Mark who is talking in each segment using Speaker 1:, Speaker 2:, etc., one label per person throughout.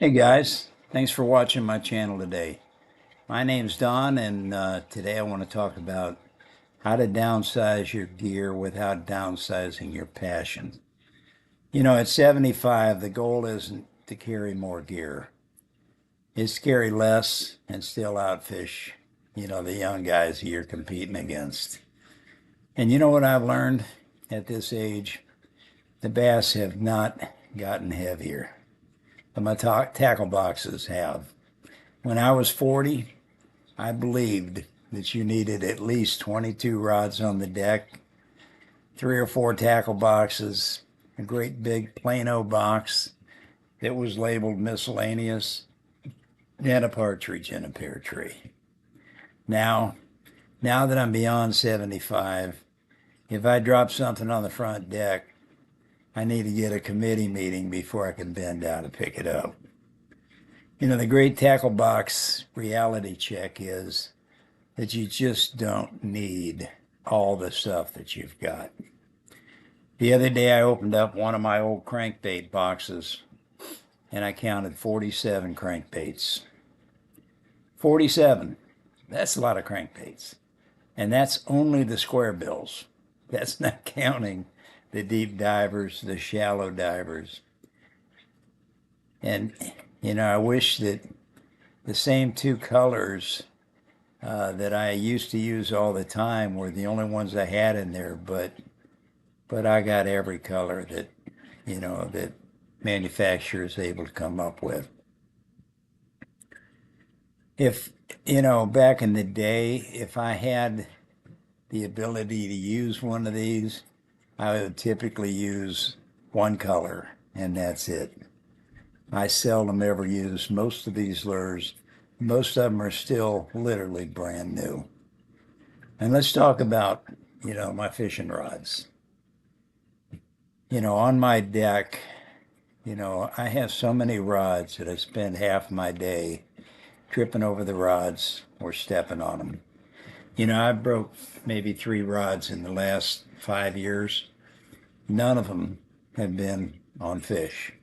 Speaker 1: Hey guys, thanks for watching my channel today. My name's Don, and today I want to talk about how to downsize your gear without downsizing your passion. At 75, the goal isn't to carry more gear. It's to carry less and still outfish, the young guys that you're competing against. And you know what I've learned at this age? The bass have not gotten heavier, but my tackle boxes have. When I was 40, I believed that you needed at least 22 rods on the deck, 3 or 4 tackle boxes, a great big Plano box that was labeled miscellaneous, and a partridge in a pear tree. Now, now that I'm beyond 75, if I drop something on the front deck, I need to get a committee meeting before I can bend down to pick it up. The great tackle box reality check is that you just don't need all the stuff that you've got. The other day, I opened up one of my old crankbait boxes and I counted 47 crankbaits. 47. That's a lot of crankbaits. And that's only the square bills. That's not counting the deep divers, the shallow divers. And, I wish that the same 2 colors that I used to use all the time were the only ones I had in there, but I got every color that manufacturer is able to come up with. If back in the day, if I had the ability to use one of these, I would typically use one color, and that's it. I seldom ever use most of these lures. Most of them are still literally brand new. And let's talk about, my fishing rods. On my deck, I have so many rods that I spend half my day tripping over the rods or stepping on them. I broke maybe 3 rods in the last 5 years. None of them have been on fish.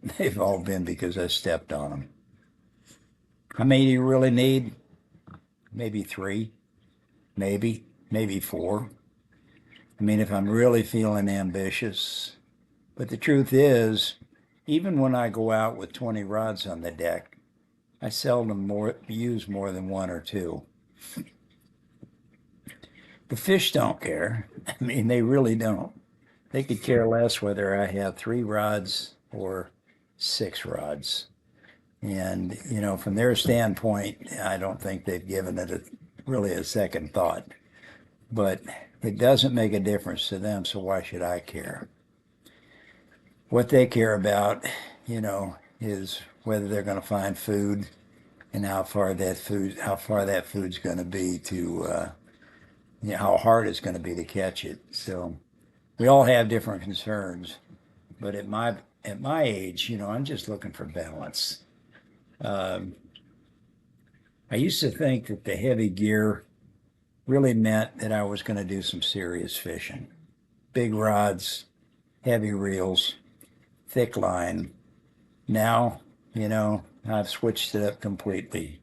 Speaker 1: They've all been because I stepped on them. How many do you really need? Maybe 3, maybe 4. I mean, if I'm really feeling ambitious. But the truth is, even when I go out with 20 rods on the deck, I seldom use more than 1 or 2. The fish don't care. I mean, they really don't. They could care less whether I have 3 rods or 6 rods. And, from their standpoint, I don't think they've given it really a second thought. But it doesn't make a difference to them, so why should I care? What they care about, is whether they're going to find food and how far that food's going to be to, how hard it's going to be to catch it. So we all have different concerns, but at my age, I'm just looking for balance. I used to think that the heavy gear really meant that I was going to do some serious fishing. Big rods, heavy reels, thick line. Now, I've switched it up completely.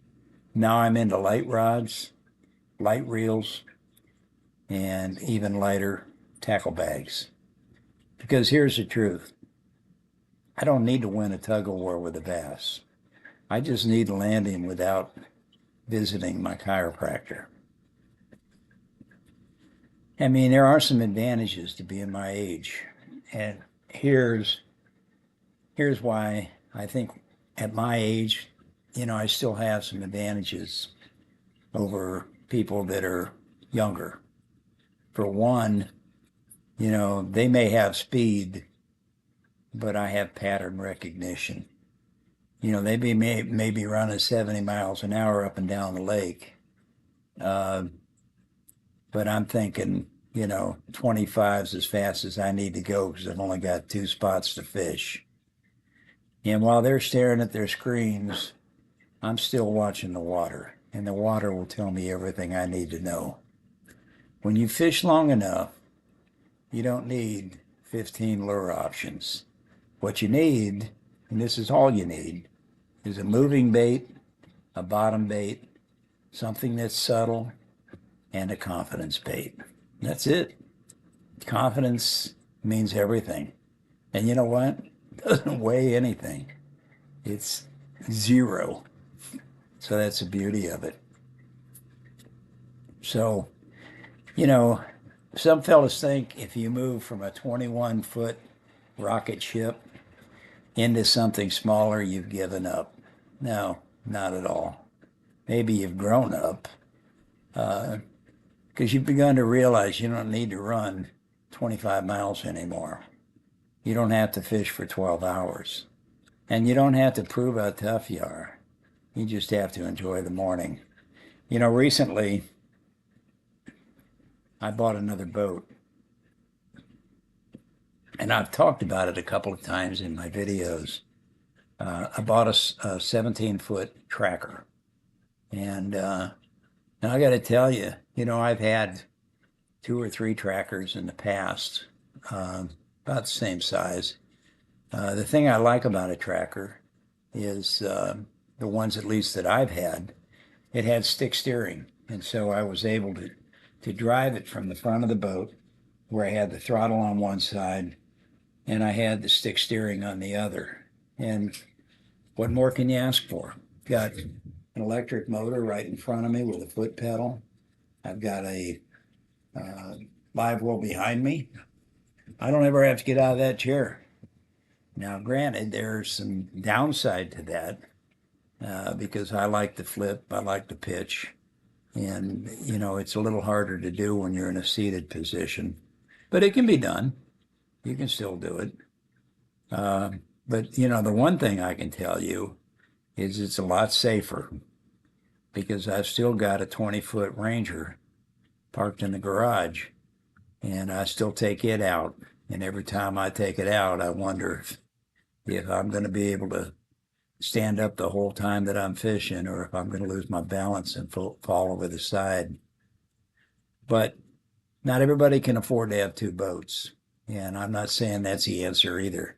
Speaker 1: Now I'm into light rods, light reels, and even lighter tackle bags. Because here's the truth. I don't need to win a tug of war with a bass. I just need to land him without visiting my chiropractor. I mean, there are some advantages to being my age. And here's why I think at my age, I still have some advantages over people that are younger. For one, they may have speed, but I have pattern recognition. They may be running 70 miles an hour up and down the lake. But I'm thinking, 25 is as fast as I need to go because I've only got 2 spots to fish. And while they're staring at their screens, I'm still watching the water, and the water will tell me everything I need to know. When you fish long enough, you don't need 15 lure options. What you need, and this is all you need, is a moving bait, a bottom bait, something that's subtle, and a confidence bait. That's it. Confidence means everything. And you know what? It doesn't weigh anything. It's zero. So that's the beauty of it. So, you know, some fellas think if you move from a 21-foot rocket ship into something smaller, you've given up. No, not at all. Maybe you've grown up because you've begun to realize you don't need to run 25 miles anymore. You don't have to fish for 12 hours. And you don't have to prove how tough you are. You just have to enjoy the morning. You know, recently I bought another boat. And I've talked about it a couple of times in my videos. I bought a 17-foot tracker. And now I got to tell you, you know, I've had 2 or 3 trackers in the past, about the same size. The thing I like about a tracker is the ones at least that I've had, it had stick steering. And so I was able to drive it from the front of the boat where I had the throttle on one side and I had the stick steering on the other. And what more can you ask for? Got an electric motor right in front of me with a foot pedal. I've got a live well behind me. I don't ever have to get out of that chair. Now, granted, there's some downside to that because I like to flip, I like to pitch, and you know it's a little harder to do when you're in a seated position, but it can be done. You can still do it. But you know, the one thing I can tell you is it's a lot safer because I've still got a 20-foot Ranger parked in the garage, and I still take it out. And every time I take it out, I wonder if I'm going to be able to stand up the whole time that I'm fishing, or if I'm going to lose my balance and fall over the side. But not everybody can afford to have 2 boats, and I'm not saying that's the answer either.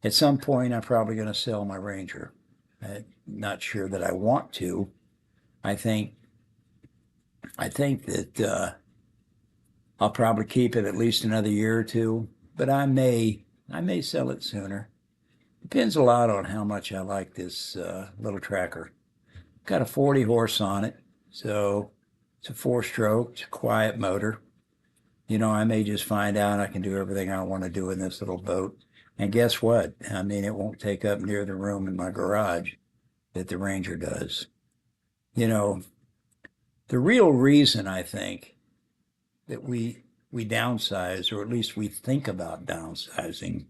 Speaker 1: At some point, I'm probably going to sell my Ranger. I'm not sure that I want to. I think that I'll probably keep it at least another year or two, but I may sell it sooner. Depends a lot on how much I like this little tracker. Got a 40 horse on it, so it's a 4-stroke, it's a quiet motor. You know, I may just find out I can do everything I want to do in this little boat. And guess what? I mean, it won't take up near the room in my garage that the Ranger does. You know, the real reason I think that we downsize, or at least we think about downsizing,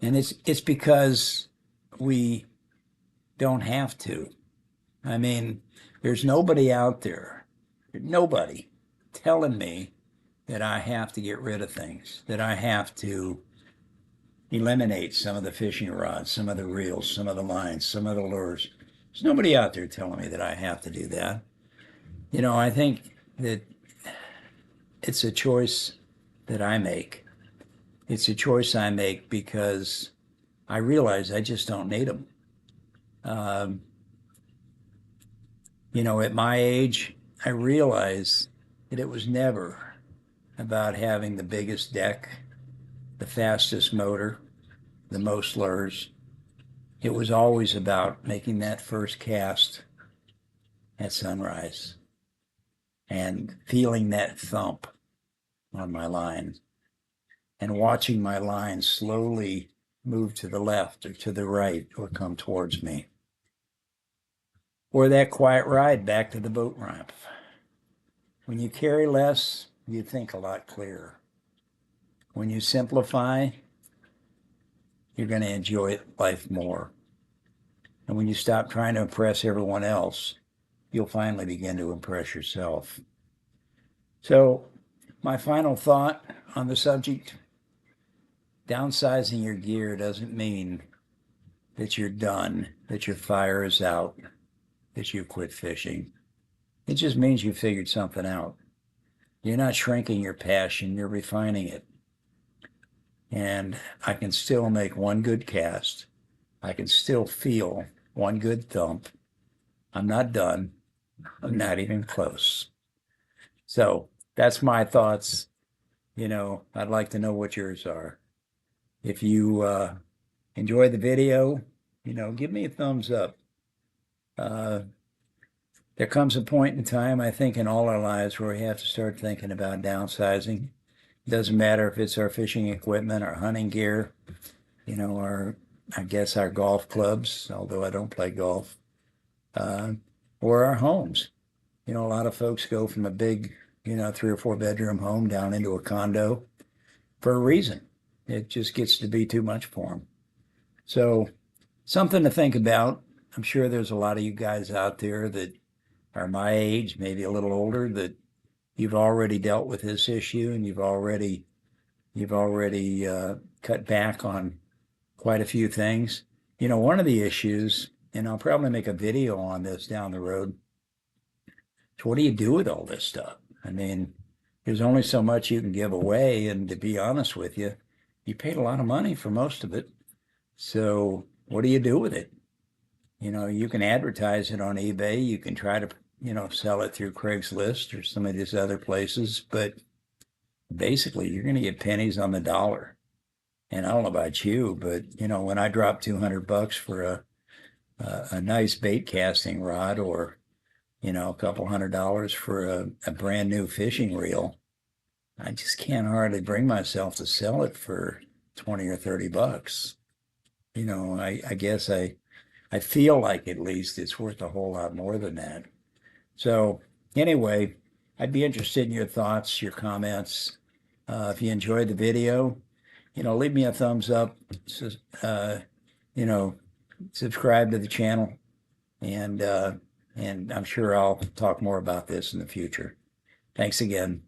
Speaker 1: and it's because we don't have to. I mean, there's nobody out there, nobody telling me that I have to get rid of things, that I have to eliminate some of the fishing rods, some of the reels, some of the lines, some of the lures. There's nobody out there telling me that I have to do that. You know, I think that it's a choice that I make. It's a choice I make because I realize I just don't need them. You know, at my age, I realize that it was never about having the biggest deck, the fastest motor, the most lures. It was always about making that first cast at sunrise and feeling that thump on my line and watching my line slowly move to the left or to the right or come towards me. Or that quiet ride back to the boat ramp. When you carry less, you think a lot clearer. When you simplify, you're going to enjoy life more. And when you stop trying to impress everyone else, you'll finally begin to impress yourself. So, my final thought on the subject, downsizing your gear doesn't mean that you're done, that your fire is out, that you've quit fishing. It just means you figured something out. You're not shrinking your passion, you're refining it. And I can still make one good cast I can still feel one good thump. I'm not done. I'm not even close. So that's my thoughts. I'd like to know what yours are. If you enjoy the video, give me a thumbs up. Uh, there comes a point in time, I think, in all our lives where we have to start thinking about downsizing. It doesn't matter if it's our fishing equipment, our hunting gear, I guess our golf clubs, although I don't play golf, uh, or our homes. A lot of folks go from a big, 3 or 4 bedroom home down into a condo for a reason. It just gets to be too much for them. So, something to think about. I'm sure there's a lot of you guys out there that are my age, maybe a little older, that you've already dealt with this issue and you've already cut back on quite a few things. One of the issues, and I'll probably make a video on this down the road, is what do you do with all this stuff? I mean, there's only so much you can give away, and to be honest with you, you paid a lot of money for most of it. So what do you do with it? You can advertise it on eBay. You can try to, sell it through Craigslist or some of these other places, but basically you're going to get pennies on the dollar. And I don't know about you, but when I drop $200 for a nice bait casting rod, or a couple $100 for a brand new fishing reel, I just can't hardly bring myself to sell it for 20 or $30. I guess I feel like at least it's worth a whole lot more than that. So anyway, I'd be interested in your thoughts, your comments. If you enjoyed the video, leave me a thumbs up. Uh, you know, Subscribe to the channel, and I'm sure I'll talk more about this in the future. Thanks again.